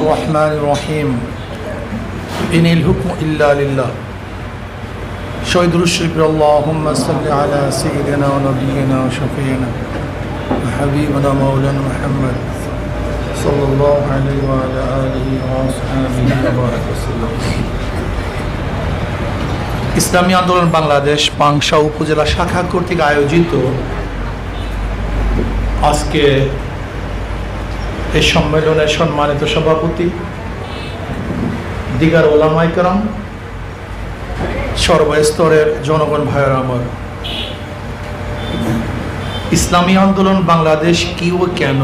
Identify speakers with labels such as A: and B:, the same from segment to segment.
A: الرحمن الرحيم إن الحكم إلا لله شهد الشرك اللهم صل على سيدنا ونبينا وشفينا وحبيبنا مولانا محمد صلى الله عليه وعلى آله وصحبه وبارك وسلم। ইসলামী আন্দোলন বাংলাদেশ পাংশা উপজেলা শাখা কর্তৃক আয়োজিত আজকে এই সম্মেলনের সম্মানিত সভাপতি, দিগার ওলামায়ে কেরাম, সর্বস্তরের জনগণ ভাইয়েরা আমার, ইসলামী আন্দোলন বাংলাদেশ কি ও কেন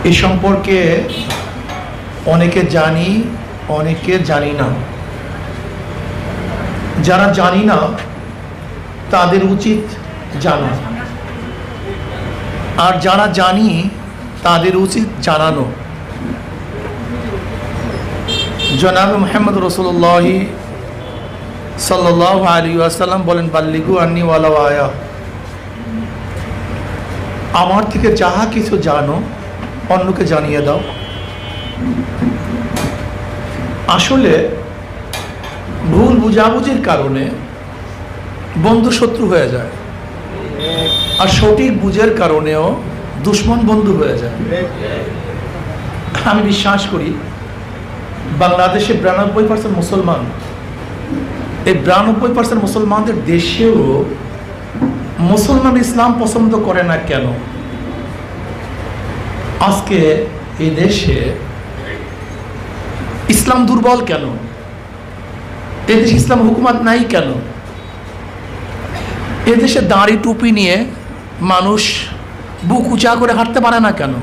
A: এ সম্পর্কে অনেকে জানি, অনেকে জানি না। যারা জানি না তাদের উচিত জানা, আর যারা জানি তাদের উচিত জানানো। জনাব মুহাম্মদ রাসূলুল্লাহ সাল্লাল্লাহু আলাইহি ওয়াসাল্লাম বলেন, বাল্লিগু আন্নি ওয়ালাউ আয়া, আমার থেকে যাহা কিছু জানো অন্যকে জানিয়ে দাও। আসলে ভুল বুঝাবুঝির কারণে বন্ধু শত্রু হয়ে যায়, আর সঠিক বুঝের কারণেও দুশ্মন বন্ধু হয়ে যায়। আমি বিশ্বাস করি বাংলাদেশে 92% মুসলমান, এই 92% মুসলমানদের দেশেও মুসলমান ইসলাম পছন্দ করে না কেন? আজকে এই দেশে ইসলাম দুর্বল কেন? এদেশে ইসলাম হুকুমত নাই কেন? এদেশে দাড়ি টুপি নিয়ে মানুষ বুক উঁচা করে হাঁটতে পারে না কেন?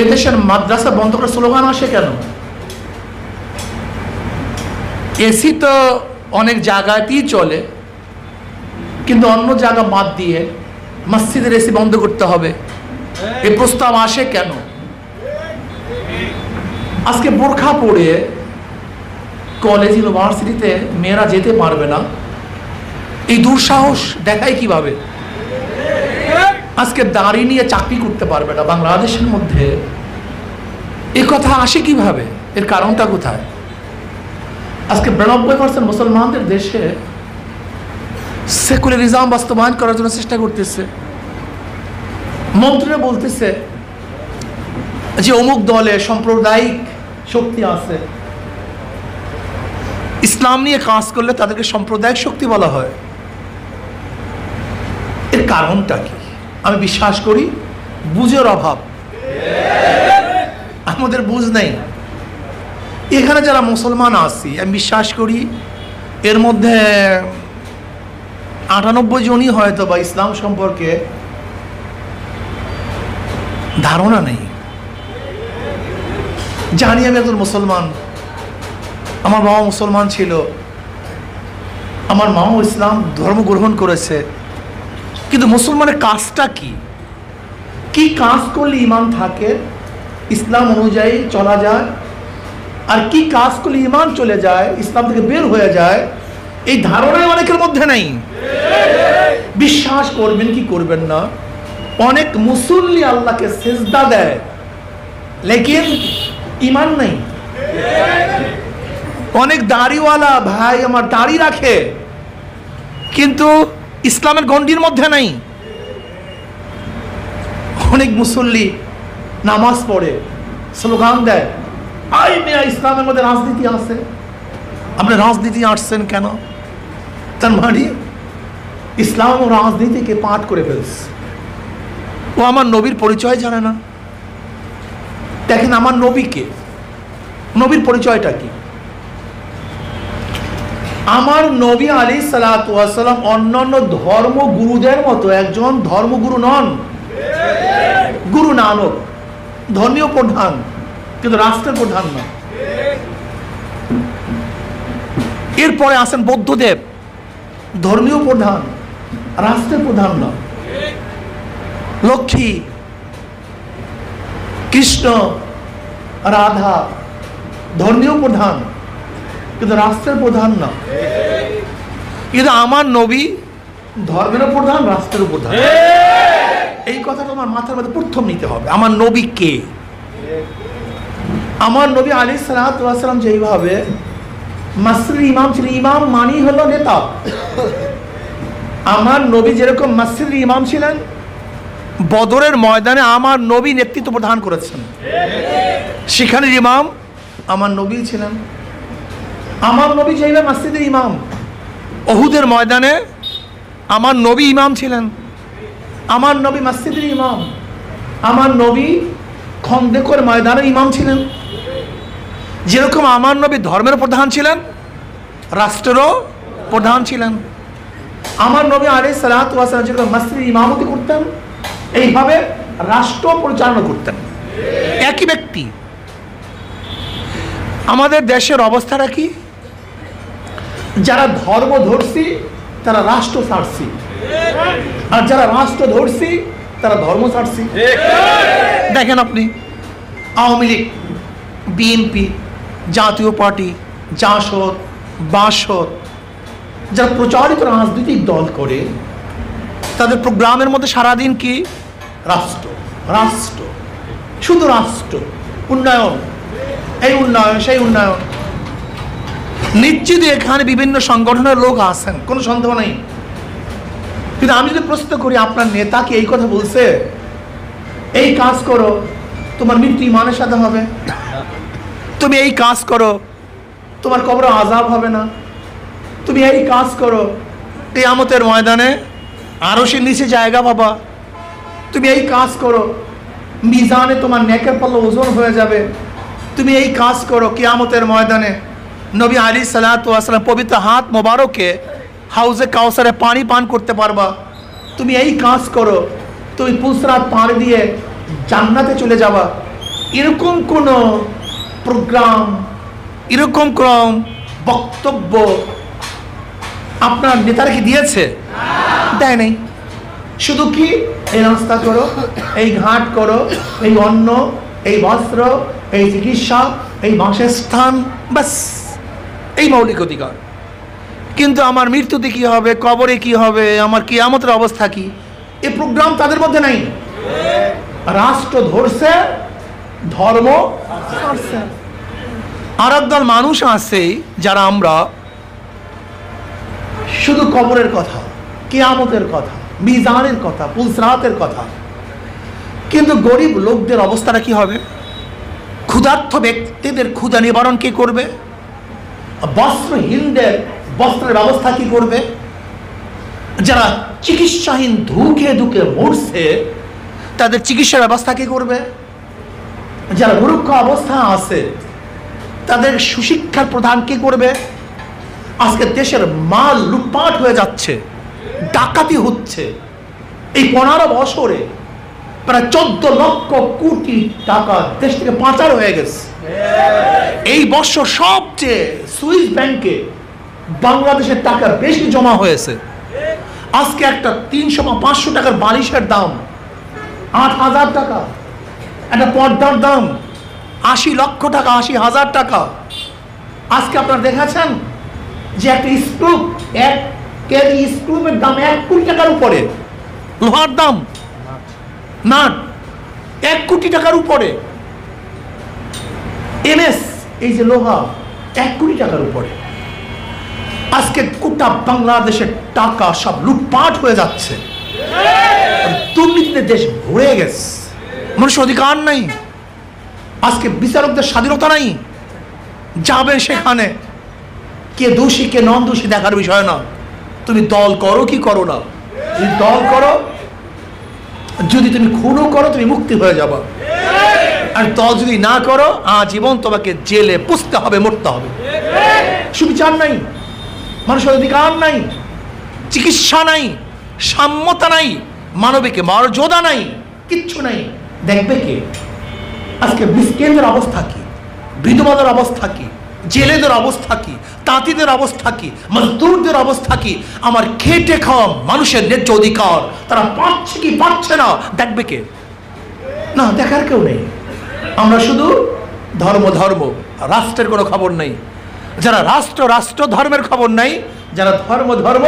A: এদেশের মাদ্রাসা বন্ধ করে স্লোগান আসে কেন? এসি তো অনেক জায়গাতেই চলে, কিন্তু অন্য জায়গা বাদ দিয়ে মসজিদের এসি বন্ধ করতে হবে, এই প্রস্তাব আসে কেন? আজকে বোরখা পরে কলেজ ইউনিভার্সিটিতে মেয়েরা যেতে পারবে না, এই দুঃসাহস দেখায় কিভাবে? আজকে দাড়ি নিয়ে চাকরি করতে পারবে না বাংলাদেশের মধ্যে, এ কথা আসে কিভাবে? এর কারণটা কোথায়? আজকে 92% মুসলমানদের দেশে সেকুলারিজম বাস্তবায়ন করার জন্য চেষ্টা করতেছে। মন্ত্রীরা বলতেছে যে অমুক দলে সাম্প্রদায়িক শক্তি আছে, ইসলাম নিয়ে কাজ করলে তাদেরকে সাম্প্রদায়িক শক্তি বলা হয়। এর কারণটা কি? আমি বিশ্বাস করি বুঝের অভাব, আমাদের বুঝ নেই। এখানে যারা মুসলমান আছি আমি বিশ্বাস করি এর মধ্যে 98 জনই হয়তো বা ইসলাম সম্পর্কে ধারণা নেই। জানি আমি একজন মুসলমান, আমার বাবা মুসলমান ছিল, আমার মাও ইসলাম ধর্ম গ্রহণ করেছে, কিন্তু মুসলমানের কাজটা কি? কি কাজ করলে ইমান থাকে, ইসলাম অনুযায়ী চলা যায়, আর কি কাজ করলে ইমান চলে যায়, ইসলাম থেকে বের হয়ে যায়, এই ধারণাই অনেকের মধ্যে নেই। বিশ্বাস করবেন কি করবেন না, অনেক মুসল্লি আল্লাহকে সিজদা দেয়, লেকিন ইমান নেই। অনেক দাড়িওয়ালা ভাই আমার দাড়ি রাখে, কিন্তু ইসলামের গণ্ডির মধ্যে নাই। অনেক মুসল্লি নামাজ পড়ে, স্লোগান দেয়, আই মেয়া ইসলামের মধ্যে রাজনীতি আছে। আপনি রাজনীতি আসছেন কেন? তার মানে ইসলাম ও রাজনীতিকে পাঠ করে ফেলছে। ও আমার নবীর পরিচয় জানে না। দেখেন আমার নবীকে, নবীর পরিচয়টা কি? আমার নবী আলাইহিস সালাতু ওয়াস সালাম অন্যান্য ধর্মগুরুদের মতো একজন ধর্মগুরু নন। গুরু নানক ধর্মীয় প্রধান, কিন্তু রাষ্ট্রের প্রধান না। এরপরে আসেন বৌদ্ধদেব, ধর্মীয় প্রধান, রাষ্ট্রের প্রধান না। লক্ষ্মী, কৃষ্ণ, রাধা ধর্মীয় প্রধান, কিন্তু রাষ্ট্রের প্রধান না। কিন্তু আমার নবী ধর্মের প্রধান, রাষ্ট্রের প্রধান। এই কথা তোমার মাথার মধ্যে প্রথম নিতে হবে। আমার নবী কে? আমার নবী আলাইহিস সালাতু ওয়াস সালাম যেইভাবে মসজিদের ইমাম ছিলেন, ইমাম মানি হলো নেতা। আমার নবী যেরকম মসজিদের ইমাম ছিলেন, বদরের ময়দানে আমার নবী নেতৃত্ব প্রদান করেছেন, সেখানের ইমাম আমার নবী ছিলেন। আমার নবী যেইভাবে মসজিদের ইমাম, উহুদের ময়দানে আমার নবী ইমাম ছিলেন। আমার নবী মসজিদের ইমাম, আমার নবী খন্দকের ময়দানের ইমাম ছিলেন। যেরকম আমার নবী ধর্মের প্রধান ছিলেন, রাষ্ট্রেরও প্রধান ছিলেন। আমার নবী আলাইহিস সালাতু ওয়াস সালাম যেরকম মসজিদের ইমামতি করতেন, এইভাবে রাষ্ট্র পরিচালনা করতেন, একই ব্যক্তি। আমাদের দেশের অবস্থাটা কি? যারা ধর্ম ধর্ষী তারা রাষ্ট্র ছাড়ছি, আর যারা রাষ্ট্র ধর্ষী তারা ধর্ম ছাড়ছি। দেখেন আপনি, আওয়ামী লীগ, বিএনপি, জাতীয় পার্টি, জাসদ, বাসদ, যারা প্রচারিত রাজনৈতিক দল করে, তাদের প্রোগ্রামের মধ্যে সারাদিন কি? রাষ্ট্র, রাষ্ট্র, শুধু রাষ্ট্র, উন্নয়ন, এই উন্নয়ন, সেই উন্নয়ন। নিশ্চিত এখানে বিভিন্ন সংগঠনের লোক আছেন, কোনো সন্দেহ নেই। কিন্তু আমি যদি প্রশ্ন করি, আপনার নেতা কি এই কথা বলছে, এই কাজ করো তোমার মৃত্যু ইমানের সাথে হবে, তুমি এই কাজ করো তোমার কবরে আযাব হবে না, তুমি এই কাজ করো কিয়ামতের ময়দানে আরশের নিচে জায়গা পাবা, তুমি এই কাজ করো মিজানে তোমার নেকের পাল্লা ওজন হয়ে যাবে, তুমি এই কাজ করো কিয়ামতের ময়দানে নবী আলাইহিস সালাতু ওয়াস সালাম পবিত্র হাত মোবারকে হাউজে কাউসারে পানি পান করতে পারবা, তুমি এই কাজ করো তুমি পুসরাত পাড়ি দিয়ে জান্নাতে চলে যাবা। এরকম কোন প্রোগ্রাম, এরকম কোন বক্তব্য আপনার নেতারা কি দিয়েছে? দেয় নাই। শুধু কি এই রাস্তা করো, এই ঘাট করো, এই অন্ন, এই বস্ত্র, এই চিকিৎসা, এই বাসস্থান, বাস, এই মৌলিক অধিকার। কিন্তু আমার মৃত্যুতে কি হবে, কবরে কি হবে, আমার কিয়ামতের অবস্থা কি, এই প্রোগ্রাম তাদের মধ্যে নাই। রাষ্ট্র ধরছে, ধর্ম ছাড়ছে। আর একদল মানুষ আছে যারা আমরা শুধু কবরের কথা, কিয়ামতের কথা, মিজানের কথা, পুলসরাতের কথা, কিন্তু গরিব লোকদের অবস্থাটা কি হবে? ক্ষুধার্ত ব্যক্তিদের ক্ষুধা নিবারণ কি করবে? বস্ত্রহীনদের বস্ত্রের ব্যবস্থা কি করবে? যারা চিকিৎসাহীন ধুকে ধুকে মরছে তাদের চিকিৎসার ব্যবস্থা কি করবে? যারা মূর্খ অবস্থা আছে তাদের সুশিক্ষার প্রদান কি করবে? আজকে দেশের মাল লুটপাট হয়ে যাচ্ছে, ডাকাতি হচ্ছে। এই 15 বছরে প্রায় 14 লক্ষ কোটি টাকা দেশ থেকে পাচার হয়ে গেছে। এই বছর সবচেয়ে সুইস ব্যাংকে বাংলাদেশের টাকা বেশি জমা হয়েছে। আজকে একটা 300 বা 500 টাকার বালিশের দাম 8,000 টাকা, একটা পর্দার দাম 80 লক্ষ টাকা, 80,000 টাকা। আজকে আপনারা দেখেছেন যে একটা স্ক্রু, 1 কেজি স্ক্রুর দাম 1 কোটি টাকার উপরে, লোহার দাম নাট 1 কোটি টাকার উপরে, এমএস এই যে লোহা 1 কোটি টাকার উপরে। আজকে গোটা বাংলাদেশের টাকা সব লুটপাট হয়ে যাচ্ছে, দুর্নীতিতে দেশ ভরে গেছে, মানুষের অধিকার নাই। আজকে বিচারকদের স্বাধীনতা নাই, যাবে সেখানে কে দোষী কে নন দোষী দেখার বিষয় না, তুমি দল করো কি করো না, তুমি দল করো, যদি তুমি খুনও করো তুমি মুক্তি হয়ে যাবা, আর দল যদি না করো আজীবন তোমাকে জেলে পুষতে হবে, মরতে হবে। সুবিচার নাই, মানুষের অধিকার নাই, চিকিৎসা নাই, সাম্যতা নাই, মানবিক মর্যাদা নাই, কিচ্ছু নাই। দেখবে কে? আজকে মিসকিনদের অবস্থা কি, বিধবাদের অবস্থা কি, জেলেদের অবস্থা কি, তাঁতিদের অবস্থা কি, মজদুরদের অবস্থা কি? আমার খেটে খাওয়া মানুষের ন্যায্য অধিকার তারা পাচ্ছে কি পাচ্ছে না, দেখবে কে? না, দেখার কেউ নেই। আমরা শুধু ধর্ম ধর্ম, রাষ্ট্রের কোনো খবর নেই। যারা রাষ্ট্র রাষ্ট্র ধর্মের খবর নাই, যারা ধর্ম ধর্ম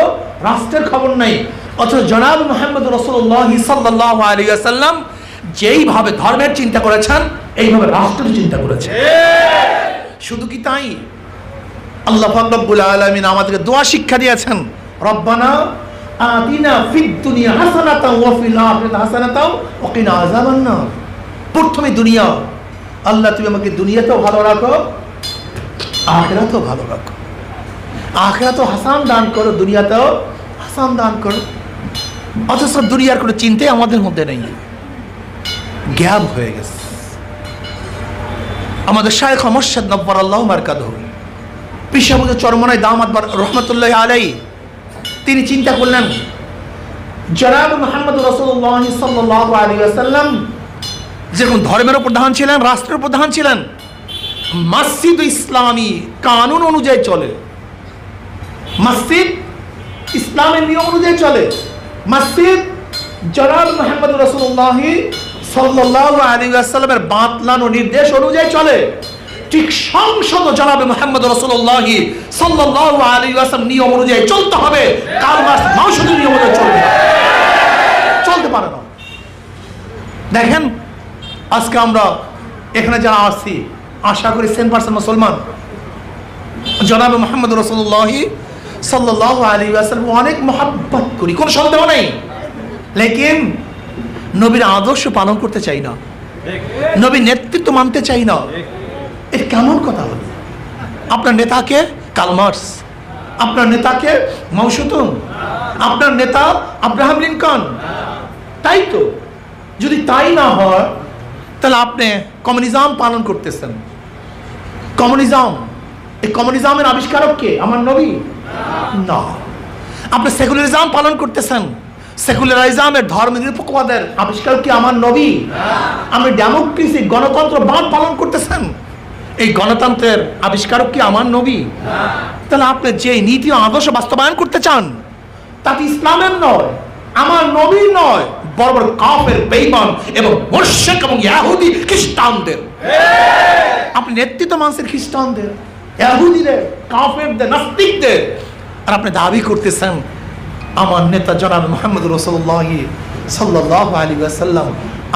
A: রাষ্ট্রের খবর নাই। অথচ জনাব মুহাম্মদ রাসূলুল্লাহ সাল্লাল্লাহু আলাইহি ওয়াসাল্লাম যেইভাবে ধর্মের চিন্তা করেছেন এইভাবে রাষ্ট্রের চিন্তা করেছেন। শুধু কি তাই, আল্লাহ পাক রব্বুল আলামিন আমাদেরকে দোয়া শিক্ষা দিয়েছেন, রব্বানা আতিনা ফিদ দুনিয়া হাসানাতাও ওয়া ফিল আখিরাতি হাসানাতাও ওয়া কিনা আযাবান নার। প্রথমে দুনিয়া, আল্লাহ তুমি আমাকে দুনিয়াতেও ভালো রাখো, আখিরাতেও ভালো রাখো। আখিরাতেও হাসান দান করো, দুনিয়াতেও হাসান দান করো। অথচ দুনিয়ার কোনো চিন্তাই আমাদের মধ্যে নেই, গ্যাপ হয়ে গেছে। আমাদের শায়খ মুর্শিদ নব্বরাল্লাহু মারকাদহু পিসাবুল চরমনাই দামাত রহমাতুল্লাহি আলাইহি তিনি চিন্তা করলেন, জনাব মুহাম্মদ রাসূলুল্লাহ সাল্লাল্লাহু আলাইহি ওয়াসাল্লাম যেরকম ধর্মের প্রধান ছিলেন, রাষ্ট্রের প্রধান ছিলেন, মসজিদ ইসলামী কানুন অনুযায়ী চলে, মসজিদ ইসলামের নিয়ম অনুযায়ী চলে, মসজিদ জনাব মুহাম্মদ রাসূলুল্লাহ সাল্লাল্লাহু আলাইহি ওয়াসাল্লামের বাতলানো নির্দেশ অনুযায়ী চলে। ঠিক সংসদ জনাবে মুহাম্মদ রাসূলুল্লাহ সাল্লাল্লাহু আলাইহি ওয়াসাল্লাম নিয়ম অনুযায়ী চলতে হবে, কাল মাস মাসুদের নিয়ম অনুযায়ী চলতে পারে না। দেখেন আজকে আমরা এখানে যারা আসছি আশা করি 100% মুসলমান। জনাবে মুহাম্মদ রাসূলুল্লাহ সাল্লাল্লাহু আলাইহি ওয়াসাল্লাম অনেক মহব্বত করি, কোনো সন্দেহ নেই, লেকিন নবীর আদর্শ পালন করতে চাই না, নবীর নেতৃত্ব মানতে চাই না। এটা কেমন কথা হলো? আপনার নেতাকে কার্ল মার্কস, আপনার নেতাকে মাও জেতুং, আপনার নেতা আব্রাহাম লিঙ্কন, তাই তো? যদি তাই না হয় তাহলে আপনি কমিউনিজম পালন করতেছেন। কমিউনিজম, এই কমিউনিজমের আবিষ্কারক কে? আমার নবী না। আপনি সেকুলারিজম পালন করতেছেন, সেকুলারিজমের ধর্ম নিরপেক্ষতার আবিষ্কারক কি আমার নবী? আপনি ডেমোক্রেসি গণতন্ত্রবাদ পালন করতেছেন, এই গণতন্ত্রের আবিষ্কারক কি আমার নবী? তাহলে আপনি যে নীতি ও আদর্শ বাস্তবায়ন করতে চান তা ইসলামের নয়, আমার নবী নয়, বড় বড় কাফের, বেঈমান এবং মুশরিক এবং ইহুদি খ্রিস্টানদের। আপনি নেতৃত্ব মানছেন খ্রিস্টানদের, ইহুদিদের, কাফেরদের, নাস্তিকদের, আর আপনি দাবি করতেছেন আমার নেতা জনাব মুহাম্মদ রাসূলুল্লাহ সাল্লাল্লাহু আলাইহি ওয়াসাল্লাম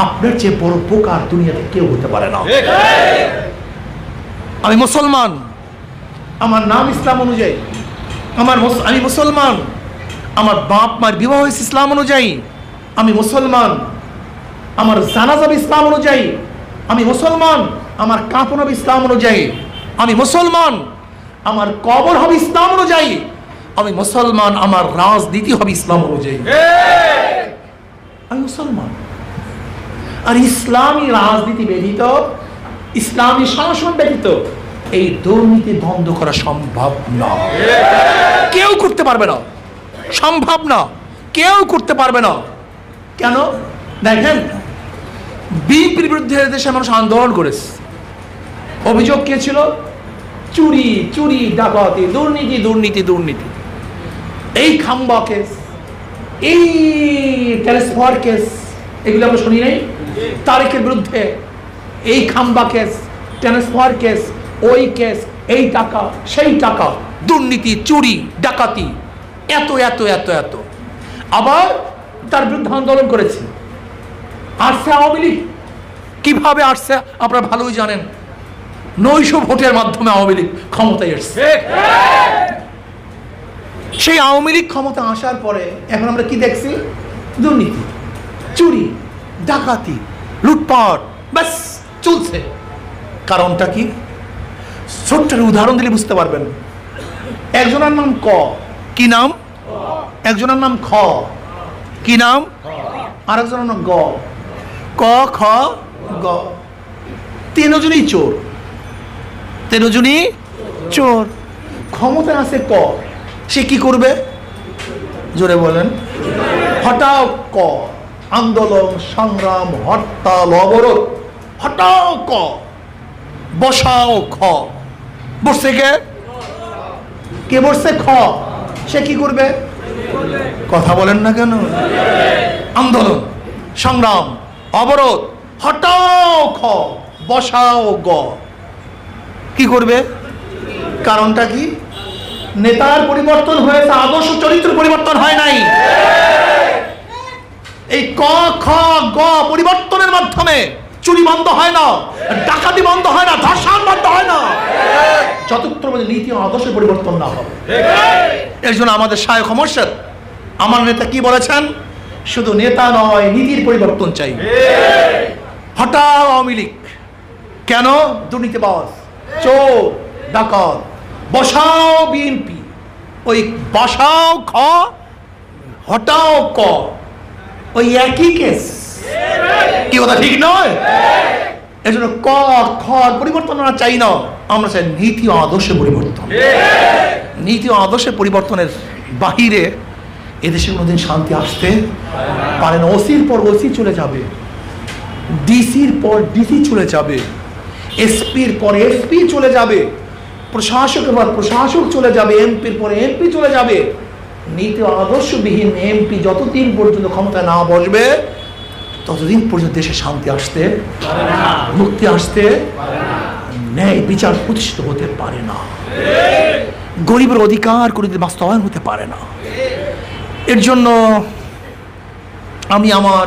A: আপনার চেয়ে বড় উপকার দুনিয়াতে কেউ হতে পারে না। আমি মুসলমান, আমার নাম ইসলাম অনুযায়ী, আমি মুসলমান, আমার বাপ মার বিবাহ হয়েছে ইসলাম অনুযায়ী, আমি মুসলমান, আমার জানাজা হবে ইসলাম অনুযায়ী, আমি মুসলমান, আমার কাফন হবে ইসলাম অনুযায়ী, আমি মুসলমান, আমার কবর হবে ইসলাম অনুযায়ী, আমি মুসলমান, আমার রাজনীতি হবে ইসলাম অনুযায়ী। আমি মুসলমান। আর ইসলামী রাজনীতি ব্যতীত, ইসলামী শাসন ব্যতীত এই দুর্নীতি বন্ধ করা সম্ভব না, কেউ করতে পারবে না, সম্ভব না, কেউ করতে পারবে না। কেন? দেখেন বিএনপির বিরুদ্ধে দেশে মানুষ আন্দোলন করেছে, অভিযোগ কে ছিল? চুরি, চুরি, ডাকাতি, দুর্নীতি, দুর্নীতি, দুর্নীতি। এই খাম্বা কেস, এই ট্রান্সফার কেস, এগুলো আমরা শুনি নাই? তারেকের বিরুদ্ধে এই খাম্বা কেস, ট্রান্সফার কেস, ওই কেস, এই টাকা, সেই টাকা, দুর্নীতি, চুরি, ডাকাতি, এত এত এত এত। আবার তার বিরুদ্ধে আন্দোলন করেছে। আসছে আওয়ামী লীগ। কিভাবে আসছে আপনারা ভালোই জানেন, 900 ভোটের মাধ্যমে আওয়ামী লীগ ক্ষমতায় এসছে। সেই আওয়ামী লীগ ক্ষমতা আসার পরে এখন আমরা কি দেখছি? দুর্নীতি, চুরি, ডাকাতি, লুটপাট, ব্যাস চলছে। কারণটা কি? ছোট্ট উদাহরণ দিলে বুঝতে পারবেন। একজনের নাম ক, কি নাম? একজনের নাম খ, কি নাম? আর একজনের নাম গ, ক খ গ। তিনজনই চোর, তিনজনই চোর। ক্ষমতায় আছে ক, সে কি করবে? জোরে বলেন। হটাও ক, আন্দোলন, সংগ্রাম, হরতাল, অবরোধ, হটাও ক, বসাও খ। বসছে কে? কে বসছে? খ। সে কি করবে? কথা বলেন না কেন? আন্দোলন, সংগ্রাম, অবরোধ, হটাও খ, বসাও গ। কি করবে? কারণটা কি? নেতার পরিবর্তন হয়েছে, আদর্শ চরিত্র পরিবর্তন হয় নাই। এই ক খ গ পরিবর্তনের মাধ্যমে চুরি বন্ধ হয় না, ডাকাতি বন্ধ হয় না, ধর্ষণ বন্ধ হয় না, যতক্ষণ নীতি ও আদর্শের পরিবর্তন না হবে। এর জন্য আমাদের শায়খ মুর্শিদ, আমার নেতা কি বলেছেন, শুধু নেতা নয়, নীতির পরিবর্তন চাই। হটাও আওয়ামী লীগ, কেন? দুর্নীতিবাজ, চোর, ডাকাত। বসাও বিএনপি, ওই বসাও খ, হটাও ক, ওই একই কেস। কি কথা ঠিক নয়? এই জন্য ক খ পরিবর্তন আমরা চাই না, আমরা চাই নীতি ও আদর্শের পরিবর্তন। নীতি ও আদর্শের পরিবর্তনের বাহিরে এদেশে কোনোদিন শান্তি আসতে পারে না। ওসির পর ওসি চলে যাবে, ডিসির পর ডিসি চলে যাবে, এসপির পর এসপি চলে যাবে, প্রশাসকের পর প্রশাসক চলে যাবে, এমপির পরে এমপি চলে যাবে। নীতি ও আদর্শবিহীন এমপি যতদিন পর্যন্ত ক্ষমতায় না বসবে, ততদিন পর্যন্ত দেশে শান্তি আসতে পারে না, মুক্তি আসতে পারে না, ন্যায় বিচার প্রতিষ্ঠিত হতে পারে না, গরিবের অধিকার করে বাস্তবায়ন হতে পারে না। এর জন্য আমি আমার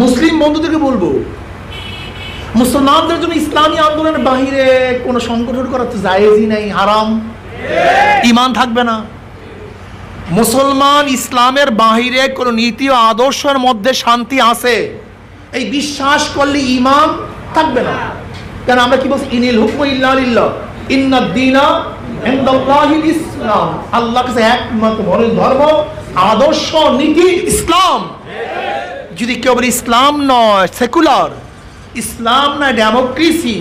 A: মুসলিম বন্ধুদেরকে বলবো, মুসলমানদের জন্য ইসলামী আন্দোলনের বাহিরে কোনো সংগঠন করা তো জায়েজই নাই, হারাম, ঈমান থাকবে না। মুসলমান ইসলামের বাহিরে কোনো নীতি ও আদর্শের মধ্যে শান্তি আছে এই বিশ্বাস করলে ঈমান থাকবে না। কারণ আমরা কি বলছি, ইনিল হুকমু ইল্লা লিল্লাহ, ইন্নাদ দীনা ইনদাল্লাহিল ইসলাম। আল্লাহর কাছে একমাত্র ধর্ম, আদর্শ, নীতি ইসলাম। যদি কেউ বলে ইসলাম নয় সেকুলার, ইসলাম নয় ডেমোক্রেসি,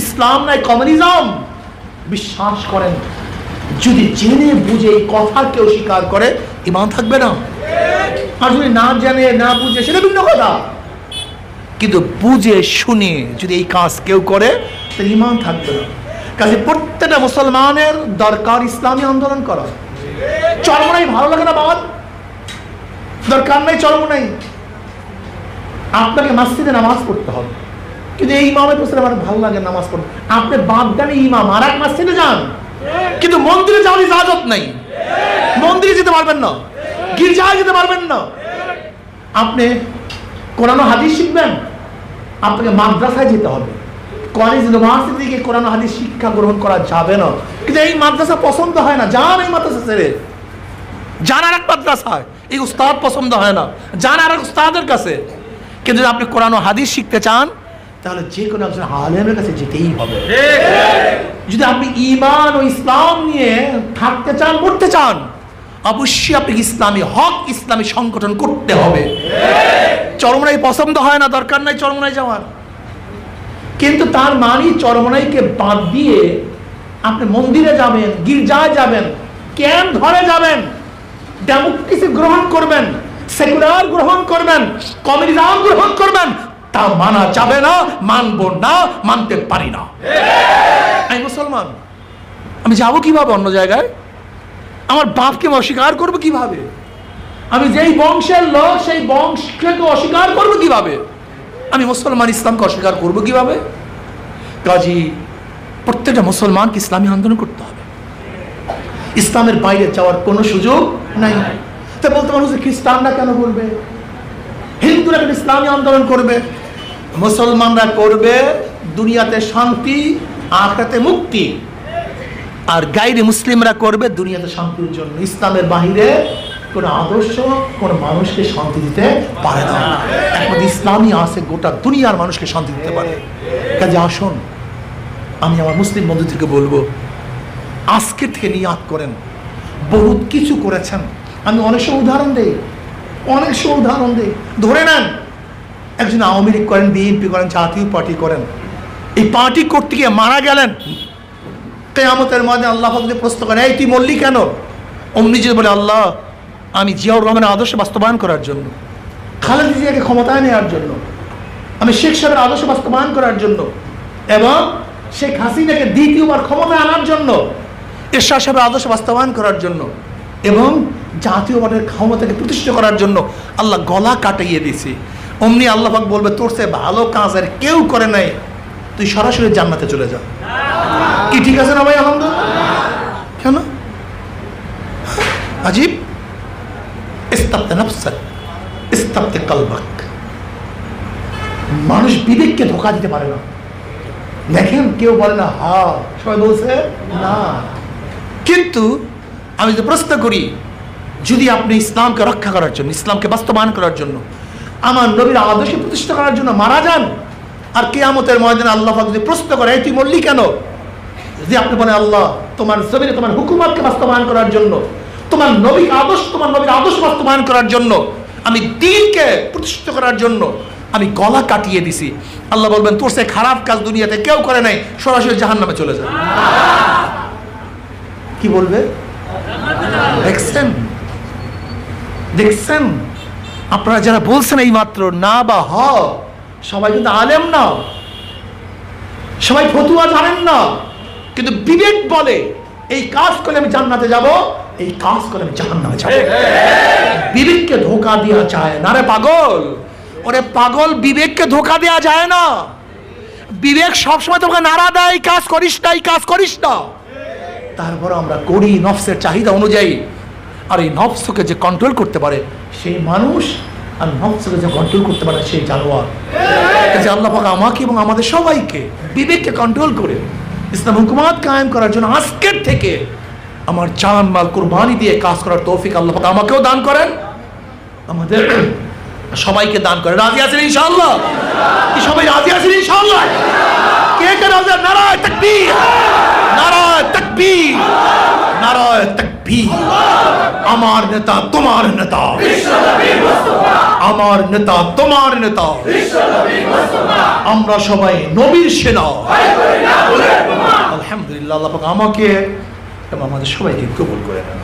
A: ইসলাম নয় কমিউনিজম, বিশ্বাস করেন যদি জেনে বুঝে এই কথা কেউ স্বীকার করে, ঈমান থাকবে না। আর যদি না জানে না বুঝে সেটা ভিন্ন কথা, কিন্তু বুঝে শুনে যদি এই কাজ কেউ করে তাহলে ঈমান থাকবে না। কাজে প্রত্যেকটা মুসলমানের দরকার ইসলামী আন্দোলন করা। চরমনাই ভালো লাগে না বাদ, দরকার নাই চরমনাই, আপনাকে মসজিদে নামাজ পড়তে হবে, কিন্তু এই ইমামের প্রশ্নে আমার ভালো লাগে নামাজ পড়তে, আপনি বাদ দেন ইমাম আর এক মসজিদে যান, কিন্তু মন্দিরে যাওয়ার ইজাজত নাই, মন্দিরে যেতে পারবেন না, গির্জায় যেতে পারবেন না। আপনি কোরআন ও হাদিস শিখবেন, আপনাকে মাদ্রাসায় যেতে হবে, কলেজ ইউনিভার্সিটি থেকে কোরআন ও হাদিস শিক্ষা গ্রহণ করা যাবে না। কিন্তু এই মাদ্রাসা পছন্দ হয় না, যান এই মাদ্রাসা ছেড়ে যান আর এক মাদ্রাসায়, এই উস্তাদ পছন্দ হয় না, যান আর এক উস্তাদের কাছে। কিন্তু যদি আপনি কোরআন ও হাদিস শিখতে চান তাহলে যে কোনো একজন আলেমের কাছে যেতেই হবে। যদি আপনি ঈমান ও ইসলাম নিয়ে থাকতে চান, পড়তে চান, অবশ্যই আপনাকে ইসলামী হক, ইসলামী সংগঠন করতে হবে। চরমনাই পছন্দ হয় না, দরকার নাই চরমনাই যাওয়ার, কিন্তু তার মানে চরমনাইকে বাদ দিয়ে আপনি মন্দিরে যাবেন, গির্জায় যাবেন, ক্যাম্প ধরে যাবেন, ডেমোক্রেসি গ্রহণ করবেন, সেকুলার গ্রহণ করবেন, কমিউনিজম গ্রহণ করবেন, তা মানা যাবে না, মানব না, মানতে পারি না। আমি মুসলমান, আমি যাবো কিভাবে অন্য জায়গায়? আমার বাপকে অস্বীকার করবো কিভাবে? আমি যেই বংশের লোক সেই বংশকে অস্বীকার করবো কিভাবে? আমি মুসলমান, ইসলামকে অস্বীকার করবো কিভাবে? কাজী প্রত্যেকটা মুসলমানকে ইসলামী আন্দোলন করতে হবে, ইসলামের বাইরে যাওয়ার কোনো সুযোগ নাই। তা বলতে মানুষ খ্রিস্টানরা কেন করবে, হিন্দুরা কেন ইসলামী আন্দোলন করবে? মুসলমানরা করবে দুনিয়াতে শান্তি, আখিরাতে মুক্তি, আর গায়রে মুসলিমরা করবে দুনিয়াতে শান্তির জন্য। ইসলামের বাহিরে কোনো আদর্শ কোনো মানুষকে শান্তি দিতে পারে না, একমাত্র ইসলামই আছে গোটা দুনিয়ার মানুষকে শান্তি দিতে পারে। কাজে আসুন, আমি আমার মুসলিম বন্ধুদেরকে বলবো, আজকের থেকে নিয়াত করেন, বহুত কিছু করেছেন, আমি অনেক সময় উদাহরণ দেই, অনেক সময় উদাহরণ দেই। ধরে নেন একজন আওয়ামী লীগ করেন, বিএনপি করেন, জাতীয় পার্টি করেন, এই পার্টি করতে গিয়ে মারা গেলেন, কিয়ামতের মাঝে আল্লাহ পাককে প্রশ্ন করেন, এই তুই মরলি কেন? অমনি যদি বলে, আল্লাহ আমি জিয়াউর রহমানের আদর্শ বাস্তবায়ন করার জন্য, খালেদা জিয়াকে ক্ষমতায় নেওয়ার জন্য, আমি শেখ সাহেবের আদর্শ বাস্তবায়ন করার জন্য, এবং শেখ হাসিনাকে দ্বিতীয়বার ক্ষমতায় আনার জন্য, এরশাদ সাহেবের আদর্শ বাস্তবায়ন করার জন্য, এবং জাতীয় পার্টির ক্ষমতাকে প্রতিষ্ঠা করার জন্য আল্লাহ গলা কাটাইয়ে দিয়েছে। অমনি আল্লাহ পাক বলবে, তোর সে ভালো কাজ আর কেউ করে নাই, তুই সরাসরি জান্নাতে চলে যা। কি ঠিক আছে না ভাই? আলহামদুলিল্লাহ। কেন? আজীব, ইস্তাবতে নাফসাক ইস্তাবতে কলবাক। মানুষ বিবেককে ধোঁকা দিতে পারে না। দেখেন কেউ বলে না হা, সবাই বলছে না। কিন্তু আমি তো প্রশ্ন করি, যদি আপনি ইসলামকে রক্ষা করার জন্য, ইসলামকে বাস্তবায়ন করার জন্য, আমার নবীর আদর্শ প্রতিষ্ঠা করার জন্য মারা যান, আর কিয়ামতের ময়দানে আল্লাহ পাক যদি প্রশ্ন করে তুই মরলি কেন, যদি আপনি বলেন আল্লাহ তোমার জমিনে তোমার হুকুমতকে বাস্তবায়ন করার জন্য, তোমার নবীর আদর্শ বাস্তবায়ন করার জন্য, আমি দ্বীনকে প্রতিষ্ঠিত করার জন্য আমি গলা কাটিয়ে দিছি, আল্লাহ বলবেন তোর সে খারাপ কাজ দুনিয়াতে কেউ করে নাই, সরাসরি জাহান্নামে চলে যাবে। কি বলবে? দেখছেন দেখছেন আপনারা যারা বলছেন এই মাত্র না বা হ, সবাই কিন্তু আলেম না, সবাই ফতুয়া জানেন না, কিন্তু বিবেক বলে এই কাজ করলে আমি জান্নাতে যাব, এই কাজ করলে আমি জাহান্নামে যাব। বিবেককে ধোঁকা দেওয়া যায় না রে পাগল। ওরে পাগল, বিবেককে ধোঁকা দেওয়া যায় না। বিবেক সবসময় তোমাকে নাড়া দেয় এই কাজ করিস না, এই কাজ করিস না। তারপর আমরা করি নফসের চাহিদা অনুযায়ী। আর এই নফসকে যে কন্ট্রোল করতে পারে সেই মানুষ, আর নফসকে যে কন্ট্রোল করতে পারে সেই জানোয়ার। আল্লাহ পাক আমাকে এবং আমাদের সবাইকে বিবেককে কন্ট্রোল করে ইসলাম হুকুমাত কায়েম করার জন্য আজকের থেকে আমার জান মাল কুরবানি দিয়ে কাজ করার তৌফিক আল্লাহ পাক আমাকেও দান করেন, আমাদের সবাইকে দান করেন। রাজি আছেন ইনশাআল্লাহ? কি সবাই রাজি আছেন ইনশাআল্লাহ? কে কে রাজি? নারায়ে তাকবীর, নারায়ে তাকবীর, নারায়ে তাকবীর। আমার নেতা তোমার নেতা, আমার নেতা তোমার নেতা, আমরা সবাই নবীর সেনা। আলহামদুলিল্লাহ, আল্লাহ পাক আমাকে এবং আমাদের সবাইকে কবুল করে নেন।